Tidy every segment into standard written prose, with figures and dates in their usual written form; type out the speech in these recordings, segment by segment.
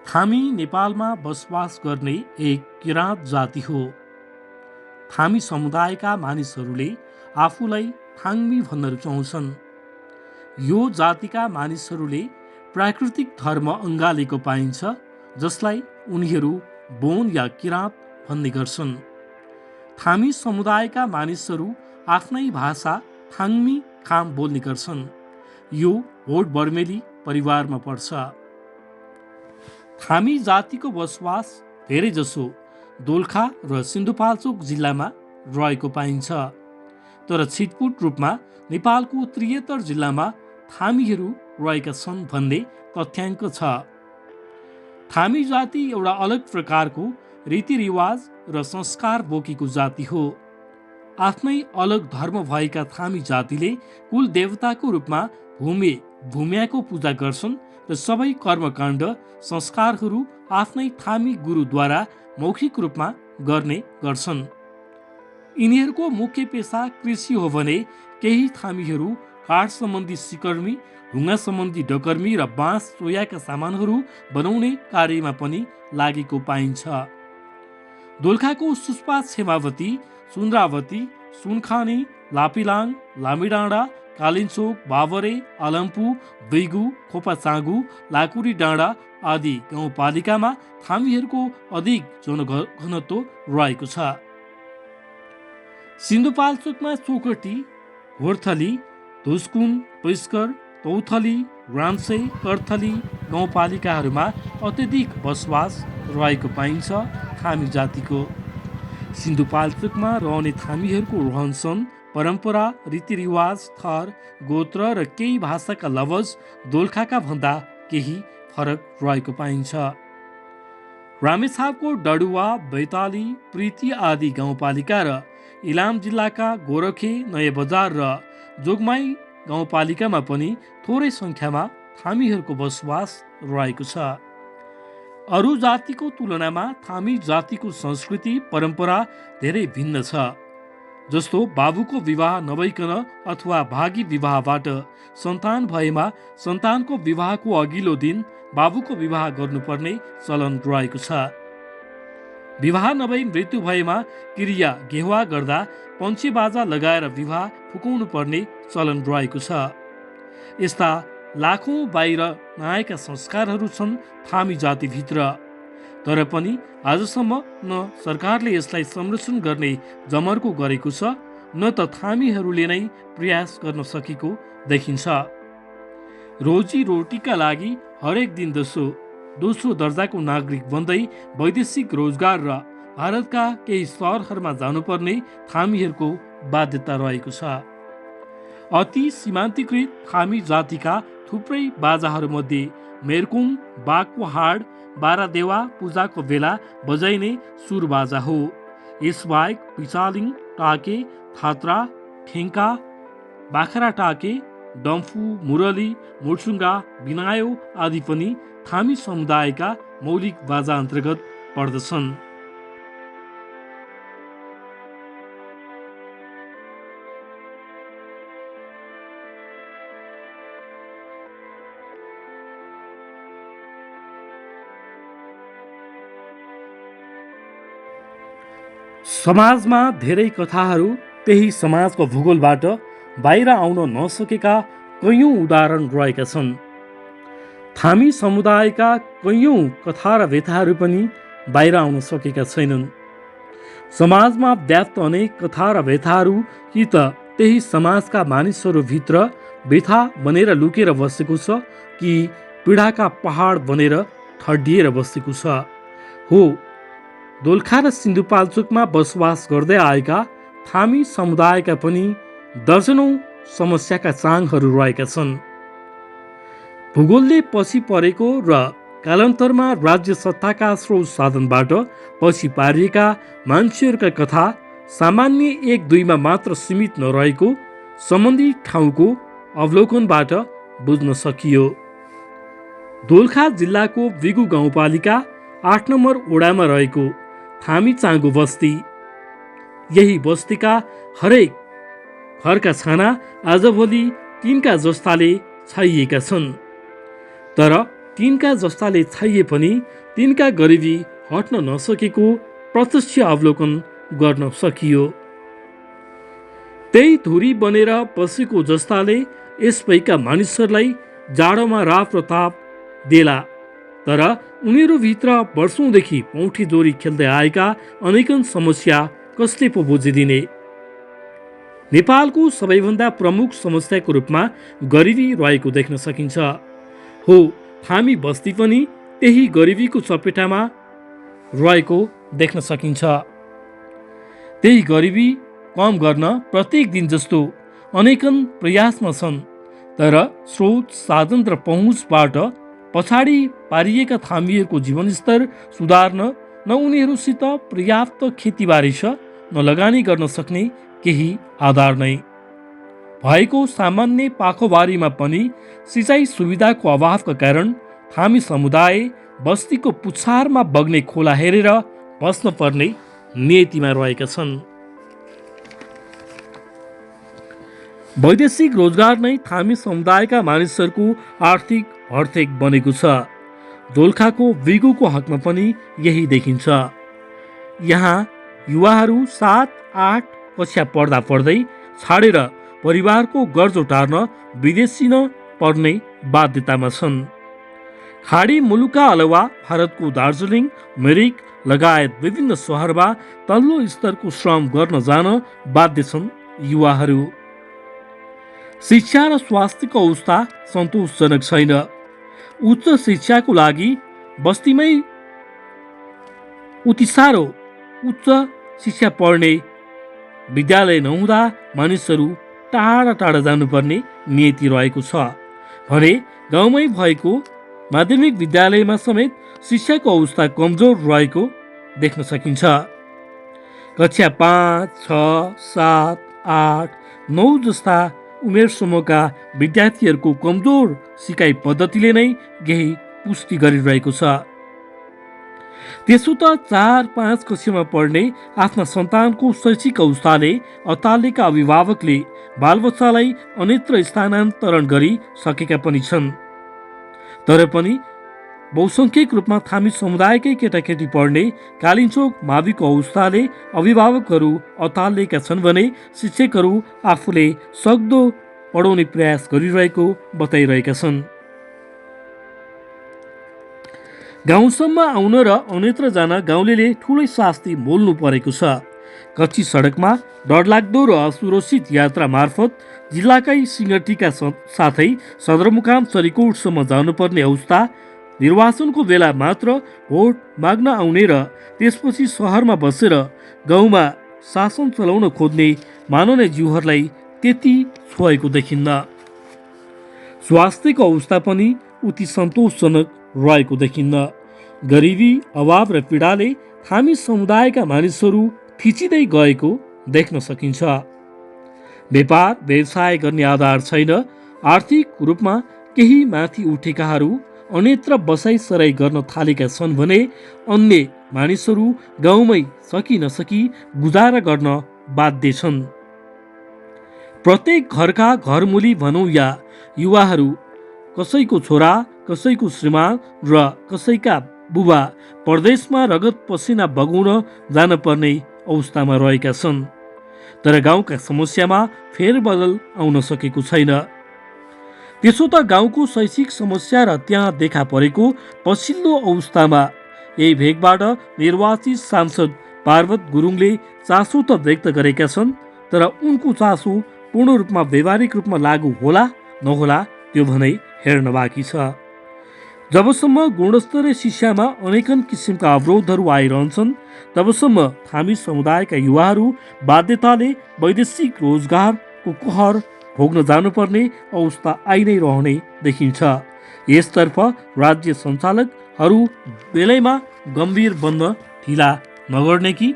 थामी नेपालमा बसोबास गर्ने एक किराँत जाति हो। थामी समुदायका मानिसहरूले आफूलाई थाङ्मी भन्न रुचाउँछन्। यो जातिका मानिसहरूले प्राकृतिक धर्म अँगालेको पाइन्छ, जसलाई उनीहरू बोन या किराँत भन्ने गर्छन्। थामी समुदायका मानिसहरू आफ्नै भाषा थाङ्मी खाम बोल्ने गर्छन्। यो होड बर्मेली परिवारमा पर्छ। थामी जातिको बसोबास धेरैजसो दोलखा र सिन्धुपाल्चोक जिल्लामा रहेको पाइन्छ, तर छिटपुट रूपमा नेपालको 73 जिल्लामा थामीहरू रहेका छन् भन्ने तथ्याङ्क छ। थामी जाति एउटा अलग प्रकारको रीतिरिवाज र संस्कार बोकेको जाति हो। आफ्नै अलग धर्म भएका थामी जातिले कुल देवताको रूपमा भूम्याको पूजा गर्छन् र सबै कर्मकाण्ड संस्कारहरू आफ्नै थामी गुरुद्वारा मौखिक रूपमा गर्ने गर्छन्। यिनीहरूको मुख्य पेसा कृषि हो भने केही थामीहरू काठ सम्बन्धी सिकर्मी, ढुङ्गा सम्बन्धी डकर्मी र बाँस चोयाका सामानहरू बनाउने कार्यमा पनि लागेको पाइन्छ। दोलखाको सुस्पा, छेमावती, सुन्द्रावती, सुनखानी, लापिलाङ, लामीडाँडा, कालिन्चोक, बाबरे, आलम्पु, बैगु, खोपाचाँगु, लाकुरी डाँडा आदि गाउँपालिकामा थामीहरूको अधिक जनघनत्व रहेको छ। सिन्धुपाल्चोकमा चोकटी, घोरथली, धुस्कुन, पैस्कर, तौथली, राम्से, कर्थली गाउँपालिकाहरूमा अत्यधिक बसोबास रहेको पाइन्छ। थामी जातिको सिन्धुपाल्चोकमा रहने थामीहरूको रहनसहन, परम्परा, रीतिरिवाज, थर, गोत्र र केही भाषाका लवज दोलखाका भन्दा केही फरक रहेको पाइन्छ। रामेछापको डडुवा, बैताली, प्रीति आदि गाउँपालिका र इलाम जिल्लाका गोरखे, नयाँ बजार र जोगमाई गाउँपालिकामा पनि थोरै सङ्ख्यामा थामीहरूको बसोबास रहेको छ। अरू जातिको तुलनामा थामी जातिको संस्कृति परम्परा धेरै भिन्न छ। जस्तो बाबुको विवाह नभइकन अथवा भागी विवाहबाट सन्तान भएमा सन्तानको विवाहको अघिल्लो दिन बाबुको विवाह गर्नुपर्ने चलन रहेको छ। विवाह नभई मृत्यु भएमा क्रिया घेवा गर्दा पञ्चे बाजा लगाएर विवाह फुकाउनु पर्ने चलन रहेको छ। यस्ता लाखौँ बाहिर नआएका संस्कारहरू छन् थामी जातिभित्र, तर पनि आजसम्म न सरकारले यसलाई संरक्षण गर्ने जमर्को गरेको छ, न त थामीहरूले नै प्रयास गर्न सकेको देखिन्छ। रोजीरोटीका लागि हरेक दिन दोस्रो दर्जाको नागरिक बन्दै वैदेशिक रोजगार र भारतका केही सहरहरूमा जानुपर्ने थामीहरूको बाध्यता रहेको छ। अति सीमान्तकृत थामी जातिका थुप्रै बाजाहरूमध्ये मेरकुङ बाघको हाड बारादेवा पूजाको बेला बजाइने सुरबाजा हो। यसबाहेक पिचालिङ, टाके, थात्रा, ठेङ्का, बाखरा टाके, डम्फु, मुरली, मुर्चुङ्गा, बिनायो आदि पनि थामी समुदायका मौलिक बाजा अन्तर्गत पर्दछन्। समाजमा धेरै कथाहरू त्यही समाजको भूगोलबाट बाहिर आउन नसकेका कैयौँ उदाहरण रहेका छन्। थामी समुदायका कैयौँ कथा र व्यथाहरू पनि बाहिर आउन सकेका छैनन्। समाजमा व्याप्त अनेक कथा र व्यथाहरू कि त त्यही समाजका मानिसहरूभित्र व्यथा बनेर लुकेर बसेको छ, कि पीडाका पहाड बनेर ठड्डिएर बसेको छ। हो, दोलखा र सिन्धुपाल्चोकमा बसोबास गर्दै आएका थामी समुदायका पनि दर्जनौँ समस्याका चाङहरू रहेका छन्। भूगोलले पछि परेको र कालान्तरमा राज्य सत्ताका स्रोत साधनबाट पछि पारिएका मान्छेहरूका कथा सामान्य 1-2मा मात्र सीमित नरहेको सम्बन्धित ठाउँको अवलोकनबाट बुझ्न सकियो। दोलखा जिल्लाको बिगु गाउँपालिका 8 नम्बर ओडामा रहेको थामी चाँगु बस्ती, यही बस्तीका हरेक घरका छाना आजभोलि तिनका जस्ताले छाइएका छन्। तर तिनका जस्ताले छाइए पनि तिनका गरिबी हट्न नसकेको प्रत्यक्ष अवलोकन गर्न सकियो। त्यही धुरी बनेर बसेको जस्ताले यसपैका मानिसहरूलाई जाडोमा रात र ताप देला, तर उनीहरूभित्र वर्षौंदेखि पौठी जोरी खेल्दै आएका अनेकन समस्या कसले पो बुझिदिने। नेपालको सबैभन्दा प्रमुख समस्याको रूपमा गरिबी रहेको देख्न सकिन्छ। हो, थामी बस्ती पनि त्यही गरिबीको चपेटामा रहेको देख्न सकिन्छ। त्यही गरिबी कम गर्न प्रत्येक दिन जस्तो अनेकन प्रयासमा छन्, तर स्रोत, साधन र पहुँचबाट पछाडि पारिएका थामीहरूको जीवनस्तर सुधार्न न उनीहरूसित पर्याप्त खेतीबारी छ, न लगानी गर्न सक्ने केही आधार नै। भएको सामान्य पाखोबारीमा पनि सिँचाइ सुविधाको अभावका कारण थामी समुदाय बस्तीको पुछारमा बग्ने खोला हेरेर बस्न पर्ने नियतिमा रहेका छन्। वैदेशिक रोजगार नै थामी समुदायका मानिसहरूको आर्थिक हर्थेक बनेको छ। दोलखाको विगुको हकमा पनि यही देखिन्छ। यहाँ युवाहरू 7-8 कक्षा पढ्दा पढ्दै छाडेर परिवारको गर्जो टार्न विदेशिन पर्ने बाध्यतामा छन्। खाडी मुलुकका अलावा भारतको दार्जिलिङ, मिरिक लगायत विभिन्न सहरमा तल्लो स्तरको श्रम गर्न जान बाध्य छन् युवाहरू। शिक्षा र स्वास्थ्यको अवस्था सन्तोषजनक छैन। उच्च शिक्षाको लागि बस्तीमै उति साह्रो उच्च शिक्षा पढ्ने विद्यालय नहुँदा मानिसहरू टाढा टाढा जानुपर्ने नियति रहेको छ भने गाउँमै भएको माध्यमिक विद्यालयमा समेत शिक्षाको अवस्था कमजोर रहेको देख्न सकिन्छ। कक्षा 5, 6, 7, 8, 9 जस्ता उमेर समूहका विद्यार्थीहरूको कमजोर सिकाइ पद्धतिले नै यही पुष्टि गरिरहेको छ। त्यसो त 4-5 कक्षामा पढ्ने आफ्ना सन्तानको शैक्षिक अवस्थाले अत्तालिएका अभिभावकले बालबच्चालाई अन्यत्र स्थानान्तरण गरी सकेका पनि छन्। तर पनि बहुसंख्यक रूपमा थामी समुदायकै केटाकेटी पढ्ने कालिन्चोक माविको अवस्थाले अभिभावकहरू अत्तालिएका छन् भने शिक्षकहरू आफूले सक्दो पढाउने प्रयास गरिरहेको बताइरहेका छन्। गाउँसम्म आउन र अन्यत्र जान गाउँलेले ठुलै शास्ति मोल्नु परेको छ। कच्ची सडकमा डरलाग्दो र असुरक्षित यात्रा मार्फत जिल्लाकै सिंगटीका साथै सदरमुकाम चरीकोटसम्म जानुपर्ने अवस्था, निर्वाचनको बेला मात्र भोट माग्न आउने र त्यसपछि सहरमा बसेर गाउँमा शासन चलाउन खोज्ने माननीय ज्यूहरूलाई त्यति छोएको देखिन्न। स्वास्थ्यको अवस्था पनि उति सन्तोषजनक रहेको देखिन्न। गरिबी, अभाव र पीडाले थामी समुदायका मानिसहरू थिचिँदै गएको देख्न सकिन्छ। व्यापार व्यवसाय गर्ने आधार छैन। आर्थिक रूपमा केही माथि उठेकाहरू अन्यत्र बसाइ सराई गर्न थालेका छन् भने अन्य मानिसहरू गाउँमै सकी नसकी गुजारा गर्न बाध्य छन्। प्रत्येक घरका घरमुली भनौँ या युवाहरू कसैको छोरा, कसैको श्रीमान र कसैका बुबा परदेशमा रगत पसिना बगाउन जान पर्ने अवस्थामा रहेका छन्। तर गाउँका समस्यामा फेरबदल आउन सकेको छैन। त्यसो त गाउँको शैक्षिक समस्या र त्यहाँ देखा परेको पछिल्लो अवस्थामा यही भेगबाट निर्वाचित सांसद पार्वत गुरुङले चासो त व्यक्त गरेका छन्, तर उनको चासो पूर्ण रूपमा व्यावहारिक रूपमा लागू होला नहोला त्यो भने हेर्न बाँकी छ। जबसम्म गुणस्तरीय शिक्षामा अनेकन किसिमका अवरोधहरू आइरहन्छन् तबसम्म थामी समुदायका युवाहरू बाध्यताले वैदेशिक रोजगारको कहर भोग्न जानुपर्ने अवस्था आइ नै रहने देखिन्छ। यसतर्फ राज्य सञ्चालकहरू बेलैमा गम्भीर बन्न ढिला नगर्ने कि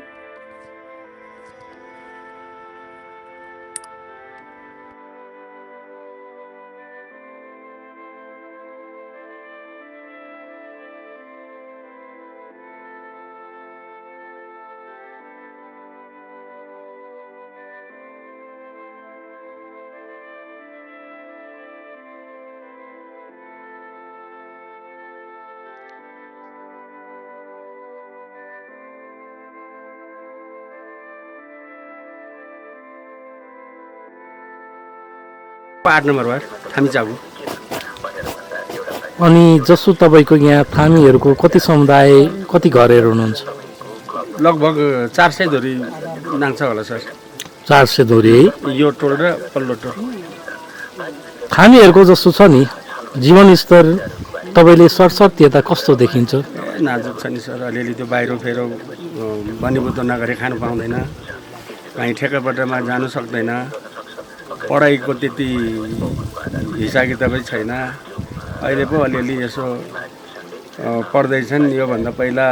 ठ्याक्क 8 नम्बर वार्ड थामीचाको। अनि जसो तपाईँको यहाँ थामीहरूको कति समुदाय कति घरहरू हुनुहुन्छ? लगभग 400 धोरी नाङ्छ होला सर। 400 धोरी है? यो टोल र पल्लो टोल। थामीहरूको जस्तो छ नि जीवनस्तर तपाईँले सरसर्ती यता कस्तो देखिन्छ? नाजुक छ नि सर, अलिअलि त्यो बाहिर फेर बनिबुद्ध नगरी खानु पाउँदैन, कहीँ ठेकापट्टामा जानु सक्दैन, पढाइको त्यति हिसाब किताबै छैन। अहिले पो अलिअलि यसो पढ्दैछन्। योभन्दा पहिला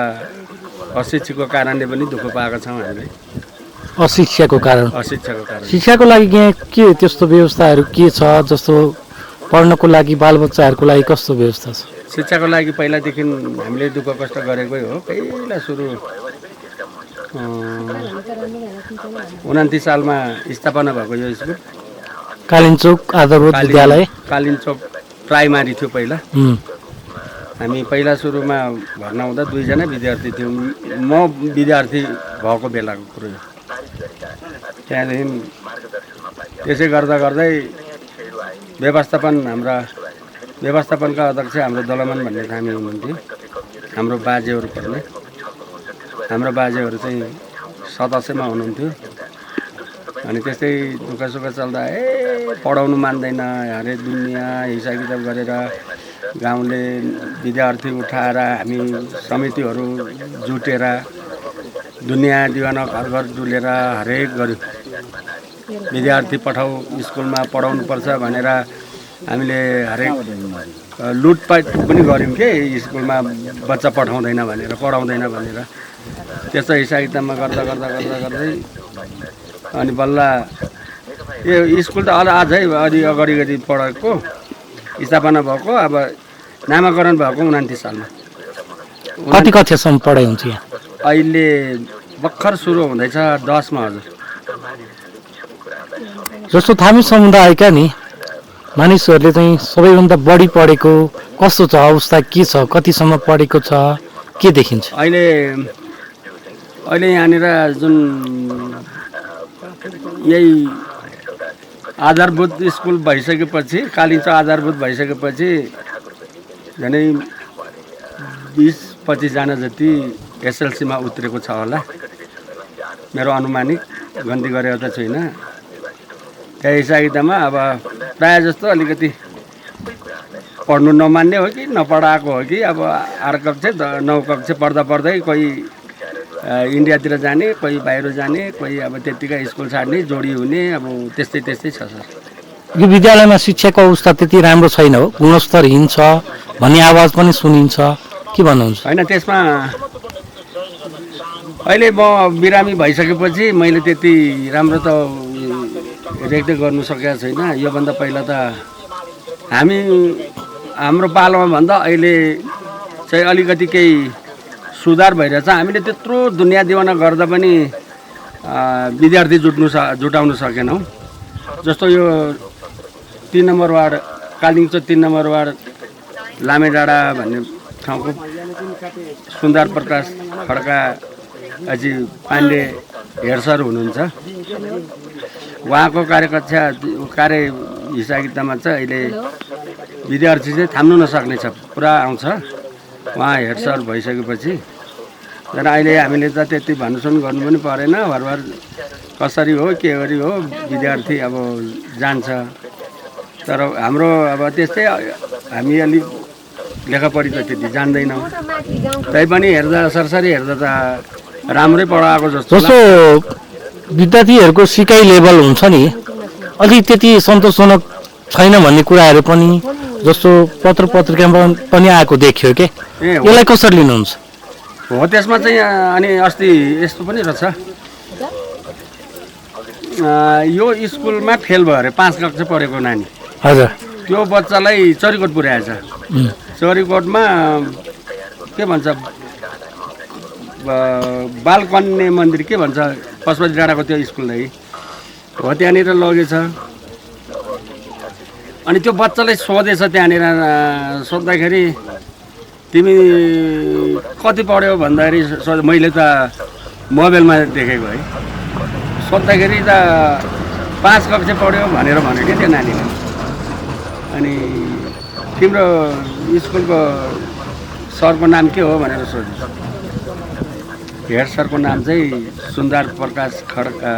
अशिक्षाको कारणले पनि दुःख पाएका छौँ हामीले। अशिक्षाको कारण? अशिक्षाको कारण। शिक्षाको लागि यहाँ के त्यस्तो व्यवस्थाहरू के छ? जस्तो पढ्नको लागि बालबच्चाहरूको लागि कस्तो व्यवस्था छ? शिक्षाको लागि पहिलादेखि हामीले दुःख कष्ट गरेकै हो। पहिला सुरु 29 सालमा स्थापना भएको यो स्कुल कालिन्चोक आधारभूत विद्यालय। कालिन्चोक प्राइमारी थियो पहिला। हामी पहिला सुरुमा भर्ना हुँदा 2 जना विद्यार्थी थियौँ। म विद्यार्थी भएको बेलाको कुरो। त्यहाँदेखि त्यसै गर्दा गर्दै व्यवस्थापनका अध्यक्ष हाम्रो दलमान भन्ने थामी हुनुहुन्थ्यो। हाम्रो बाजेहरू पर्ने हाम्रो बाजेहरू चाहिँ सदस्यमा हुनुहुन्थ्यो। अनि त्यस्तै दुःख सुख चल्दा पढाउनु मान्दैन अरे दुनियाँ हिसाब किताब गरेर गाउँले विद्यार्थी उठाएर हामी समितिहरू जुटेर दुनियाँ दिवाना घर घर डुलेर हरेक गऱ्यौँ। विद्यार्थी पठाऊ स्कुलमा पढाउनुपर्छ भनेर हामीले हरेक लुटपाट पनि गऱ्यौँ कि स्कुलमा बच्चा पठाउँदैन भनेर, पढाउँदैन भनेर। त्यस्तो हिसाब किताबमा गर्दा गर्दा गर्दा गर्दै अनि बल्ल यो स्कुल त अझै अलि अगाडि पढेको स्थापना भएको। अब नामाकरण भएको 29 सालमा। कति कक्षासम्म पढाइ हुन्छ यहाँ? अहिले भर्खर सुरु हुँदैछ 10 मा हजुर। जस्तो थामी समुदायका नि मानिसहरूले चाहिँ सबैभन्दा बढी पढेको कस्तो छ अवस्था के छ? कतिसम्म पढेको छ के देखिन्छ? अहिले यहाँनिर जुन यही आधारभूत स्कुल भइसकेपछि, कालिन्चोक आधारभूत भइसकेपछि झनै 20-25 जना जति एसएलसीमा उत्रेको छ होला। मेरो अनुमानिक गन्ती गरेको त छुइनँ। त्यही हिसाब किताबमा अब प्रायः जस्तो अलिकति पढ्नु नमान्ने हो कि नपढाएको हो कि अब 8 कक्षा 9 कक्षा पढ्दा पढ्दै कोही इन्डियातिर जाने, कोही बाहिर जाने, कोही अब त्यत्तिकै स्कुल छाड्ने, जोडी हुने, अब त्यस्तै छ सर। यो विद्यालयमा शिक्षाको अवस्था त्यति राम्रो छैन हो, गुणस्तरहीन छ भन्ने आवाज पनि सुनिन्छ, के भन्नुहुन्छ? होइन, त्यसमा अहिले म बिरामी भइसकेपछि मैले त्यति राम्रो त रेखदेख गर्नु सकेको छैन। योभन्दा पहिला त हाम्रो पालोमा भन्दा अहिले चाहिँ अलिकति केही सुधार भइरहेछ। हामीले त्यत्रो दुनियाँ दिवाना गर्दा पनि विद्यार्थी जुटाउन सकेनौँ। जस्तो यो 3 number ward Kalinchok 3 number ward Lamedanda भन्ने ठाउँको सुन्दर प्रकाश खड्का अझै पाण्डे हेड सर हुनुहुन्छ। उहाँको कार्य हिसाब किताबमा चाहिँ अहिले विद्यार्थी चाहिँ थाम्नु नसक्ने छ, पुरा आउँछ। उहाँ हेड सर भइसकेपछि तर अहिले हामीले त त्यति भन्नुसुन गर्नु पनि परेन। भरभर कसरी हो के गरी हो विद्यार्थी अब जान्छ। तर हाम्रो अब त्यस्तै हामी अलिक लेखापढी त त्यति जान्दैनौँ। तैपनि हेर्दा सरसरी हेर्दा त राम्रै पढाएको जस्तो विद्यार्थीहरूको सिकाइ लेभल हुन्छ नि अलि त्यति सन्तोषजनक छैन भन्ने कुराहरू पनि जस्तो पत्र पत्रिकामा पनि आएको देखियो के, यसलाई कसरी लिनुहुन्छ? हो त्यसमा चाहिँ अनि अस्ति यस्तो पनि रहेछ, यो स्कुलमा फेल भयो अरे 5 कक्षा पढेको नानी। हजुर। त्यो बच्चालाई चरीकोट पुर्याएछ। चरीकोटमा के भन्छ बालकन्या मन्दिर के भन्छ पशुपति डाँडाको त्यो स्कुललाई हो, त्यहाँनिर लगेछ। अनि त्यो बच्चालाई सोधेछ त्यहाँनिर, सोद्धाखेरि तिमी कति पढ्यौ भन्दाखेरि मैले त मोबाइलमा देखेको है। सोद्धाखेरि त 5 कक्षा पढ्यो भनेर भन्यो कि त्यो नानीले। अनि तिम्रो स्कुलको सरको नाम के हो भनेर सोध्छु। हेड सरको नाम चाहिँ सुन्दर प्रकाश खड्का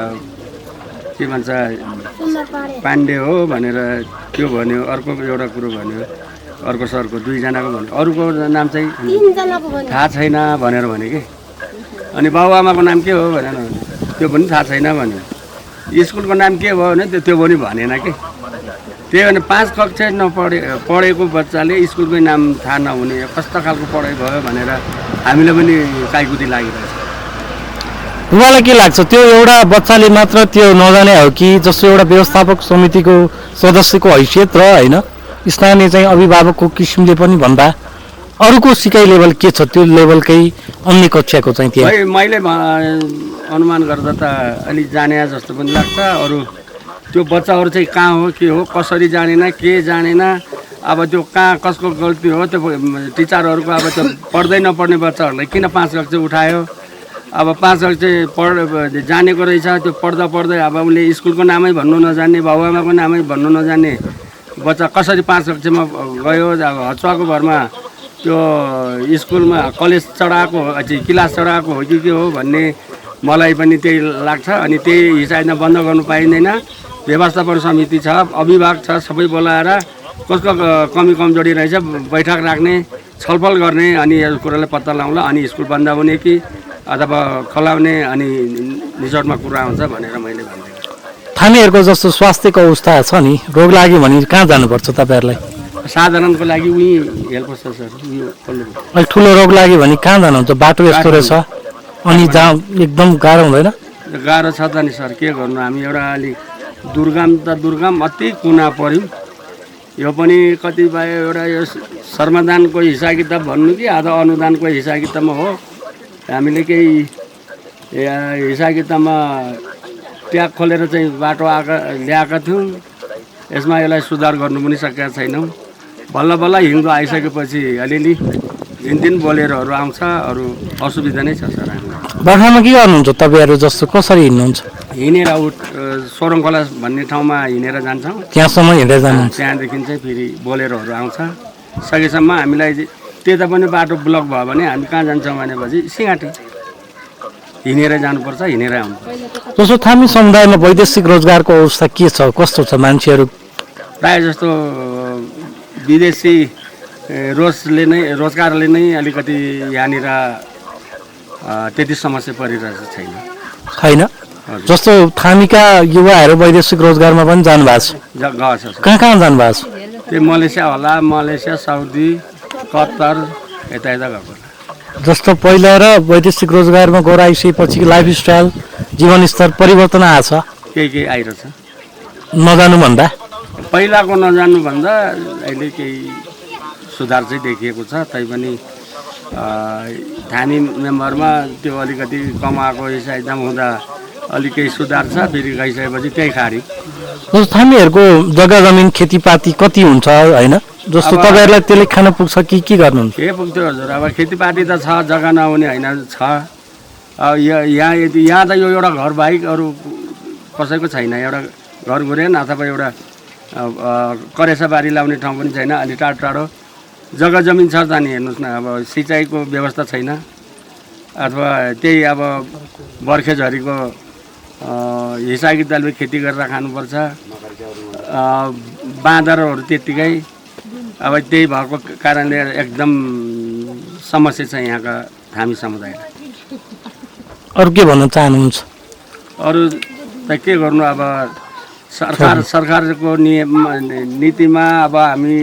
के भन्छ पाण्डे हो भनेर त्यो भन्यो। अर्को एउटा कुरो भन्यो, अर्को सरको दुईजनाको भन्यो, अरूको नाम चाहिँ थाहा छैन भनेर भन्यो कि। अनि बाबुआमाको नाम के हो भनेर भन्यो, त्यो पनि थाहा छैन भन्यो। स्कुलको नाम के भयो भने त्यो पनि भनेन कि। त्यही भने 5 कक्षा पढेको बच्चाले स्कुलकै नाम थाहा नहुने कस्तो खालको पढाइ भयो भनेर हामीलाई पनि काइकुती लागिरहेछ। उहाँलाई के लाग्छ त्यो एउटा बच्चाले मात्र त्यो नजाने हो कि जस्तो एउटा व्यवस्थापक समितिको सदस्यको हैसियत र होइन स्थानीय चाहिँ अभिभावकको किसिमले पनि भन्दा अरूको सिकाइ लेभल के छ त्यो लेभलकै अन्य कक्षाको चाहिँ त्यो मैले अनुमान गर्दा त अलि जाने जस्तो पनि लाग्छ। अरू त्यो बच्चाहरू चाहिँ कहाँ हो के हो कसरी जानेन के जानेन। अब त्यो कहाँ कसको गल्ती हो त्यो टिचरहरूको। अब त्यो पढ्दै नपढ्ने बच्चाहरूलाई किन 5 कक्षा उठायो। अब 5 कक्षा जानेको रहेछ त्यो पढ्दा पढ्दै अब उसले स्कुलको नामै भन्नु नजान्ने बाबुआमाको नामै भन्नु नजान्ने बच्चा कसरी 5 कक्षामा गयो। अब हचुवाको भरमा त्यो स्कुलमा कलेज चढाएको क्लास चढाएको हो कि के हो भन्ने मलाई पनि त्यही लाग्छ। अनि त्यही हिसाबमा बन्द गर्नु पाइँदैन। व्यवस्थापन समिति छ, अभिभावक छ, सबै बोलाएर कसको कमी कमजोरी रहेछ बैठक राख्ने, छलफल गर्ने अनि यो कुरालाई पत्ता लगाउँला। अनि स्कुल बन्द हुने कि अथवा खोलाउने अनि निचोडमा कुरा आउँछ भनेर मैले भन्छु। थामीहरूको जस्तो स्वास्थ्यको अवस्था छ नि, रोग लाग्यो भने कहाँ जानुपर्छ तपाईँहरूलाई? साधारणको लागि उही हेल्प छ सर। अलिक ठुलो रोग लाग्यो भने कहाँ जानुहुन्छ? बाटो यस्तो रहेछ अनि जहाँ एकदम गाह्रो हुँदैन? गाह्रो छ त नि सर, के गर्नु। हामी एउटा अलिक दुर्गम अति कुना पऱ्यौँ। यो पनि कतिपय एउटा यो श्रमदानको हिसाब किताब भन्नु कि अथवा अनुदानको हिसाब किताबमा हो। हामीले केही हिसाब किताबमा ट्याग खोलेर चाहिँ बाटो ल्याएका थियौँ। यसमा यसलाई सुधार गर्नु पनि सकेका छैनौँ। बल्ल बल्ल हिउँदो आइसकेपछि अलिअलि दिन बोलेरोहरू आउँछ। अरू असुविधा नै छ सर। हामीलाई बर्खामा के गर्नुहुन्छ तपाईँहरू? जस्तो कसरी हिँड्नुहुन्छ? हिँडेर सोरङ खोला भन्ने ठाउँमा हिँडेर जान्छौँ। त्यहाँसम्म हिँडेर जानुहुन्छ? त्यहाँदेखि चाहिँ फेरि बोलेरोहरू आउँछ। सकेसम्म हामीलाई त्यता पनि बाटो ब्लक भयो भने हामी कहाँ जान्छौँ भनेपछि सिँगाटी हिँडेर जानुपर्छ, हिँडेर आउनुपर्छ। जस्तो थामी समुदायमा वैदेशिक रोजगारको अवस्था के छ, कस्तो छ? मान्छेहरू प्रायः जस्तो विदेशी रोजगारले नै अलिकति यहाँनिर त्यति समस्या परिरहेको छैन। जस्तो थामीका युवाहरू वैदेशिक रोजगारमा पनि जानुभएको छ? गएको छ। कहाँ जानुभएको छ? त्यो मलेसिया होला, मलेसिया, साउदी, कतर यता गएको। जस्तो पहिला र वैदेशिक रोजगारमा गएर आइसकेपछि लाइफस्टाइल जीवनस्तर परिवर्तन आएछ? केही आइरहेछ। नजानुभन्दा पहिलाको नजान्नुभन्दा अहिले केही सुधार चाहिँ देखिएको छ। तैपनि थामी मेम्बरमा त्यो अलिकति कमाएको हिसाबमा हुँदा अलिक केही सुधार छ। फेरि गइसकेपछि त्यही खारी। थामीहरूको जग्गा जमिन खेतीपाती कति हुन्छ होइन? जस्तो तपाईँहरूलाई त्यसले खान पुग्छ कि के गर्नुहुन्छ? के पुग्थ्यो हजुर। अब खेतीपाती त छ, जग्गा नहुने होइन छ। यहाँ त यो एउटा घर बाहेक अरू कसैको छैन। एउटा घर गुरेन अथवा एउटा करेसा बारी लाउने ठाउँ पनि छैन। अलि टाढो टाढो जग्गा जमिन छ त नि। हेर्नुहोस् न, अब सिँचाइको व्यवस्था छैन अथवा त्यही अब बर्खे झरीको हिसाब किताबले खेती गरेर खानुपर्छ। बाँदरहरू त्यत्तिकै। अब त्यही भएको कारणले एकदम समस्या छ यहाँका थामी समुदाय। अरू के भन्न चाहनुहुन्छ? अरू त के गर्नु। अब सरकारको नीतिमा अब हामी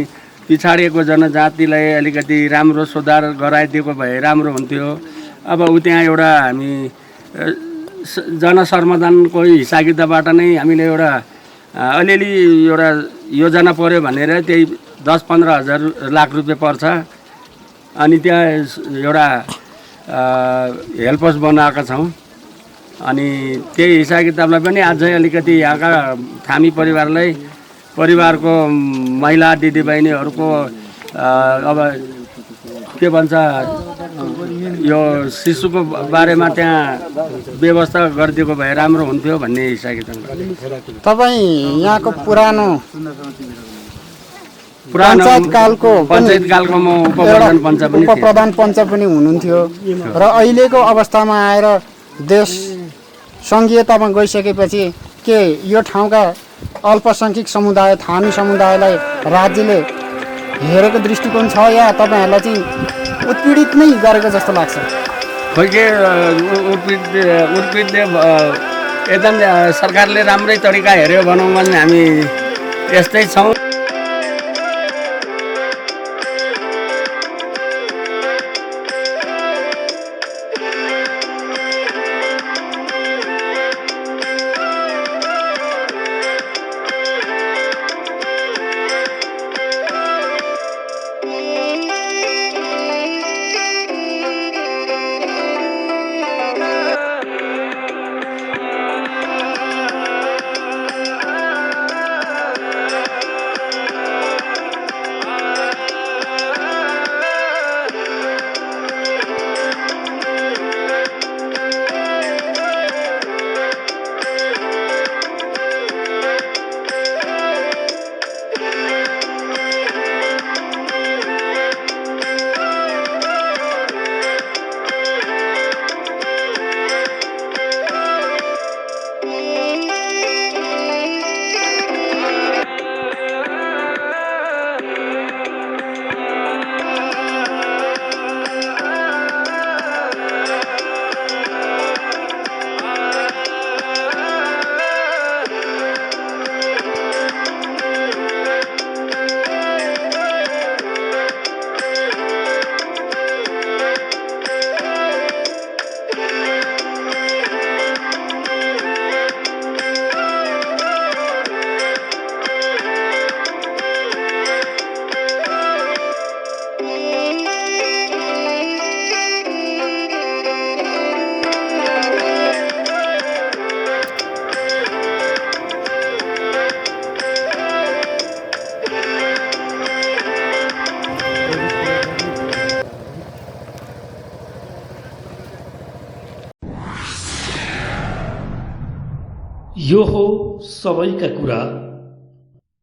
पिछाडिएको जनजातिलाई अलिकति राम्रो सुधार गराइदिएको भए राम्रो हुन्थ्यो। अब त्यहाँ एउटा हामी जनसर्मदानको हिसाब किताबबाट नै हामीले एउटा अलिअलि एउटा योजना पऱ्यो भनेर त्यही 10-15 हजार लाख रुपियाँ पर्छ। अनि त्यहाँ एउटा हेल्पर्स बनाएका छौँ। अनि त्यही हिसाब किताबलाई पनि अझै अलिकति यहाँका थामी परिवारको महिला दिदीबहिनीहरूको अब के भन्छ यो शिशुको बारेमा त्यहाँ व्यवस्था गरिदिएको भए राम्रो हुन्थ्यो भन्ने हिसाब किताब। तपाईँ यहाँको पुरानो पुरानो पञ्चायत कालको पञ्चायत कालको म उपप्रधान पञ्च पनि थिएँ। उपप्रधान पञ्च पनि हुनुहुन्थ्यो र अहिलेको अवस्थामा आएर देश सङ्घीयतामा गइसकेपछि के यो ठाउँका अल्पसङ्ख्यक समुदाय थामी समुदायलाई राज्यले हेरेको दृष्टिकोण छ या तपाईँहरूलाई चाहिँ उत्पीडित नै गरेको जस्तो लाग्छ? खोइ के उत्पीडित एकदम सरकारले राम्रै तरिका हेऱ्यो भनौँ भने हामी यस्तै छौँ। यो हो सबैका कुरा।